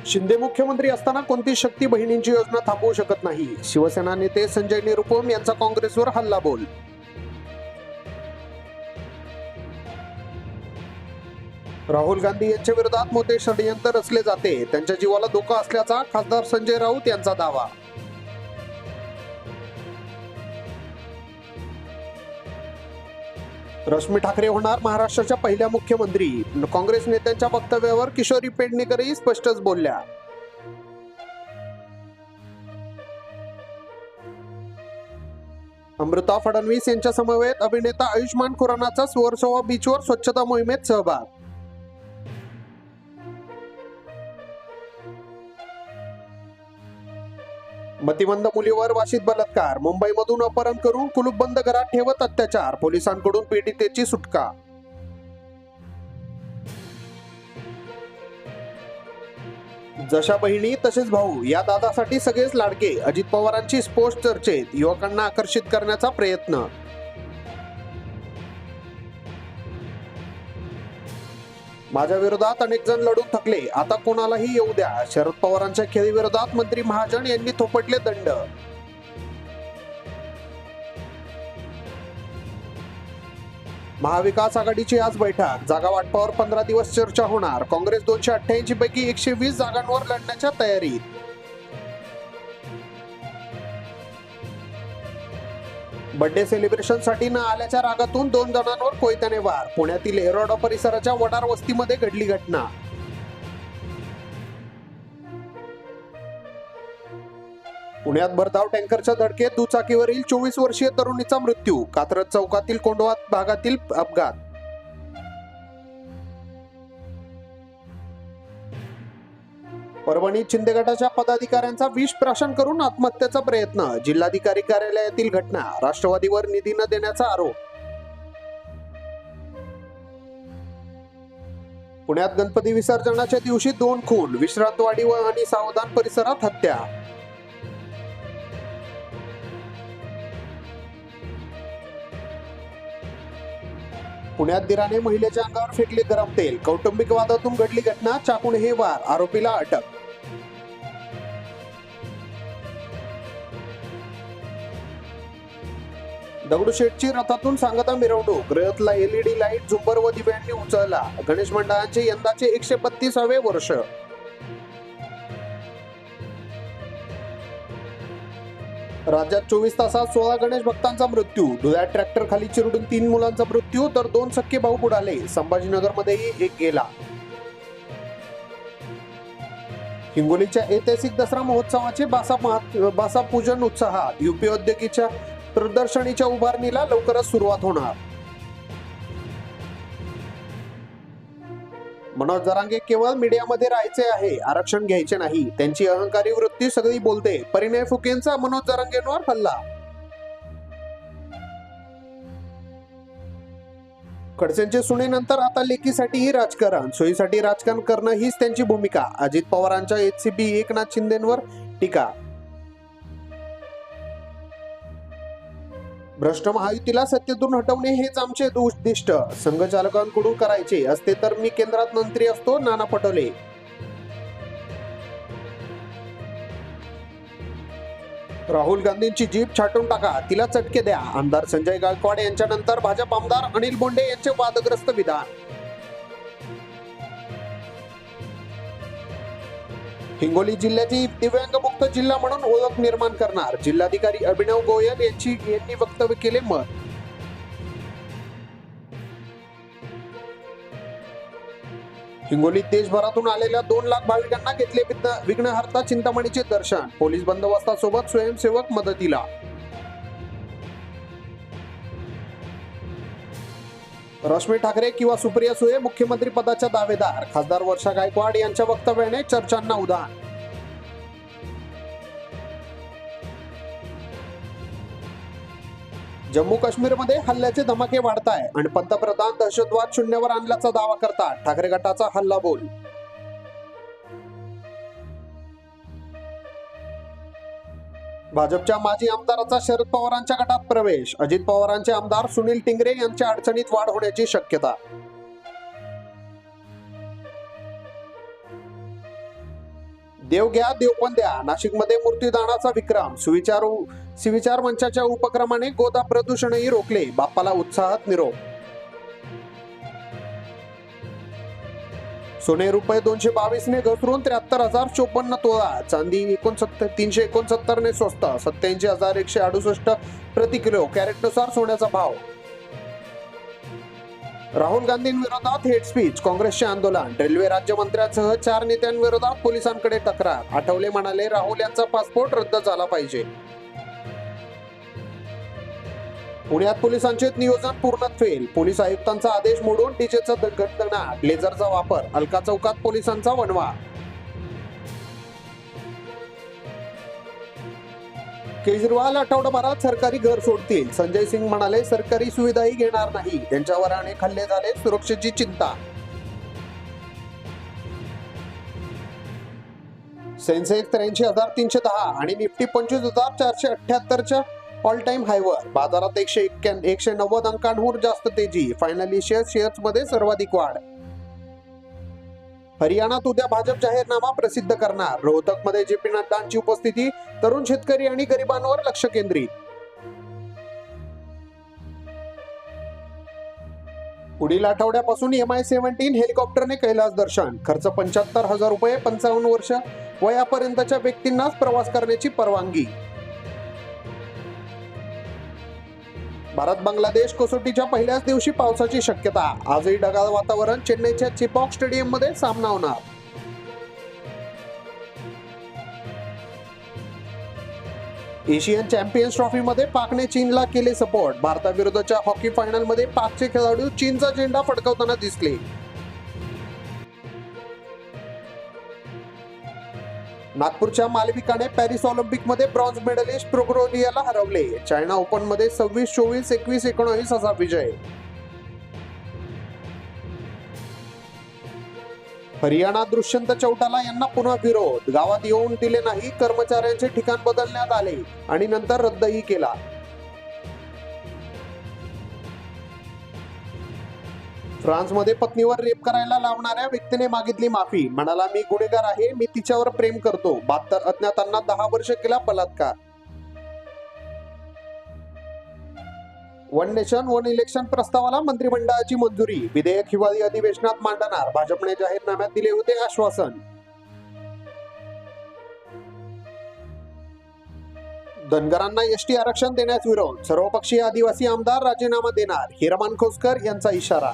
शिंदे मुख्यमंत्री असताना कोणती शक्ती बहिणींची योजना थांबवू शकत नाही. शिवसेना नेते संजय निरुपम यांचा काँग्रेसवर हल्लाबोल. राहुल गांधी यांच्या विरोधात मोठे षडयंत्र रचले जाते, त्यांच्या जीवाला धोका असल्याचा खासदार संजय राऊत यांचा दावा. रश्मी ठाकरे होणार महाराष्ट्राच्या पहिल्या मुख्यमंत्री. काँग्रेस नेत्यांच्या वक्तव्यावर किशोरी पेडणेकरही स्पष्टच बोलल्या. अमृता फडणवीस यांच्या समवेत अभिनेता आयुष्मान खुरानाचा वर्सोवा बीचवर स्वच्छता मोहिमेत सहभाग. मतिमंद मुलीवर वाशीत बलात्कार. मुंबईमधून अपहरण करून कुलूपबंद घरात ठेवत अत्याचार. पोलिसांकडून पीडितेची सुटका. जशा बहिणी तसेच भाऊ या दादासाठी सगळेच लाडके. अजित पवारांची स्पोर्ट्स चर्चेत. युवकांना आकर्षित करण्याचा प्रयत्न. माझ्या विरोधात अनेक जण लढून थकले, आता कोणालाही येऊ द्या. शरद पवारांच्या खेळीविरोधात मंत्री महाजन यांनी थोपटले दंड. महाविकास आघाडीची आज बैठक. जागा वाटपावर 15 दिवस चर्चा होणार. काँग्रेस 288 पैकी 120 जागांवर लढण्याच्या तयारीत. बर्थडे सेलिब्रेशनसाठी न आल्याच्या रागातून 2 जणांवर कोयत्याने वार. पुण्यातील एरोडा परिसराच्या वडार वस्तीमध्ये घडली घटना. पुण्यात भरधाव टँकरच्या धडकेत दुचाकीवरील 24 वर्षीय तरुणीचा मृत्यू. कात्रज चौकातील कोंढवा भागातील अपघात. परभणीत शिंदे गटाच्या पदाधिकाऱ्यांचा विष प्राशन करून आत्महत्येचा प्रयत्न. जिल्हाधिकारी कार्यालयातील घटना. राष्ट्रवादीवर निधी न देण्याचा आरोप. पुण्यात गणपती विसर्जनाच्या दिवशी 2 खून. विश्रांतवाडी आणि सावधान परिसरात हत्या. पुण्यात दिराने महिलेच्या अंगावर फेकले गरम तेल. कौटुंबिक वादातून घडली घटना. चाकूने हे वार. आरोपीला अटक. दगडूशेठची रथातून सांगता मिरवणूक. रथला एलईडी लाईट, झुंबर व दिव्यांनी उचलला. गणेश मंडळांचे यंदाचे 132वे वर्ष. राज्यात 24 तासात 16 गणेश भक्तांचा मृत्यू. धुळ्यात ट्रॅक्टर खाली चिरडून 3 मुलांचा मृत्यू तर 2 सख्खे भाऊ बुडाले. संभाजीनगरमध्येही एक गेला. हिंगोलीच्या ऐतिहासिक दसरा महोत्सवाचे बासा पूजन उत्साहात. युपी औद्योगिकच्या प्रदर्शनीच्या उभारणीला लवकरच सुरुवात होणार. मनोज जरांगे केवळ मीडियामध्ये राहायचे आहे, आरक्षण घ्यायचे नाही. त्यांची अहंकारी वृत्ती सगळी बोलते. परिणय फुकेंचा मनोज जरांगेंवर हल्ला. खडसेंचे सुनेनंतर आता लेकीसाठीही राजकारण. सोयीसाठी राजकारण करणं हीच त्यांची भूमिका. अजित पवारांच्या एचसीबी एकनाथ शिंदेंवर टीका. भ्रष्ट महायुतीला सत्तेतून हटवणे हेच आमचे उद्दिष्ट. संघचालकांकडून करायचे असते तर मी केंद्रात मंत्री असतो. नाना पटोले. राहुल गांधींची जीभ छाटून टाका, तिला चटके द्या. आमदार संजय गायकवाड यांच्यानंतर भाजप आमदार अनिल बोंडे यांचे वादग्रस्त विधान. हिंगोली जिल्ह्याची दिव्यांगमुक्त जिल्हा म्हणून ओळख निर्माण करणार. जिल्हाधिकारी अभिनव गोयल यांनी वक्तव्य केले मत. हिंगोलीत देशभरातून आलेल्या 2 लाख भाविकांना घेतले विघ्नहर्ता चिंतामणीचे दर्शन. पोलीस बंदोबस्तासोबत स्वयंसेवक मदतीला. रश्मी ठाकरे किंवा सुप्रिया सुळे मुख्यमंत्री पदाच्या दावेदार. खासदार वर्षा गायकवाड यांच्या वक्तव्याने चर्चांना उधाण. जम्मू काश्मीरमध्ये हल्ल्याचे धमाके वाढताय आणि पंतप्रधान दहशतवाद शून्यावर आणल्याचा दावा करतात. ठाकरे गटाचा हल्लाबोल. भाजपच्या माजी आमदाराचा शरद पवारांच्या गटात प्रवेश. अजित पवारांचे आमदार सुनील टिंगरे यांच्या अडचणीत वाढ होण्याची शक्यता. देव घ्या देव पण द्या. नाशिकमध्ये मूर्तीदानाचा विक्रम. सुविचार मंचाच्या उपक्रमाने गोदा प्रदूषणही रोखले. बाप्पाला उत्साहात निरोप. सोने रुपये 222 ने घसरून 73,054 तोळा. चांदी 369 ने स्वस्त 87,168 प्रति किलो. कॅरेटनुसार सोन्याचा भाव. राहुल गांधींविरोधात हेट स्पीच. काँग्रेसचे आंदोलन. रेल्वे राज्यमंत्र्यांसह 4 नेत्यांविरोधात पोलिसांकडे तक्रार. आठवले म्हणाले, राहुल यांचा पासपोर्ट रद्द झाला पाहिजे. पुण्यात पोलिसांचे नियोजन पूर्णत फेल. पोलीस आयुक्तांचा आदेश मोडून डीजेचा गडगडाट. लेझरचा वापर. अलका चौकात पोलिसांचा वणवा. केजरीवाल आठवडाभरात सरकारी घर सोडतील. संजय सिंग म्हणाले, सरकारी सुविधाही घेणार नाही. त्यांच्यावर अनेक हल्ले झाले, सुरक्षेची चिंता. सेन्सेक्स 83,310 आणि निफ्टी 25,478च्या ऑल टाइम हायवर. बाजारात 190 अंकांहून जास्त तेजी. फायनली शेअर्स मध्ये सर्वाधिक वाढ. हरियाणात उद्या भाजप जाहीरनामा प्रसिद्ध करणार. रोहतक मध्ये जे.पी. नड्डांची उपस्थिती. तरुण शेतकरी आणि गरिबांवर लक्ष केंद्रित. पुढील आठवड्यापासून MI-17 हेलिकॉप्टरने कैलास दर्शन. खर्च 75,000 रुपये. 55 वर्ष वयापर्यंतच्या व्यक्तींनाच प्रवास करण्याची परवानगी. भारत बांगलादेश कसोटीच्या पहिल्याच दिवशी पावसाची शक्यता. आजही ढगाळ वातावरण. चेन्नईच्या चेपॉक स्टेडियम मध्ये सामना होणार. एशियन चॅम्पियन्स ट्रॉफी मध्ये पाकने चीनला केले सपोर्ट. भारताविरुद्धच्या हॉकी फायनल मध्ये पाकचे खेळाडू चीनचा झेंडा फडकवताना दिसले. नागपूरच्या मालविकाने पॅरिस ऑलिम्पिक मध्ये ब्रॉन्झ मेडलिस्ट प्रोग्रोलियाला हरवले. चायना ओपन मध्ये 26-24, 21-19 असा विजय. हरियाणा दुष्यंत चौटाला यांना पुन्हा विरोध. गावात येऊन दिले नाही. कर्मचाऱ्यांचे ठिकाण बदलण्यात आले आणि नंतर रद्दही केला. फ्रान्समध्ये पत्नीवर रेप करायला लावणाऱ्या व्यक्तीने मागितली माफी. म्हणाला, मी गुन्हेगार आहे. मी तिच्यावर प्रेम करतो. 72 अज्ञातांना 10 वर्ष केला बलात्कार. वन नेशन वन इलेक्शन प्रस्तावाला मंत्रिमंडळाची मंजुरी. विधेयक हिवाळी अधिवेशनात मांडणार. भाजपने जाहीरनाम्यात दिले होते आश्वासन. धनगरांना एसटी आरक्षण देण्यास विरोध. सर्वपक्षीय आदिवासी आमदार राजीनामा देणार. हिरामन खोसकर यांचा इशारा.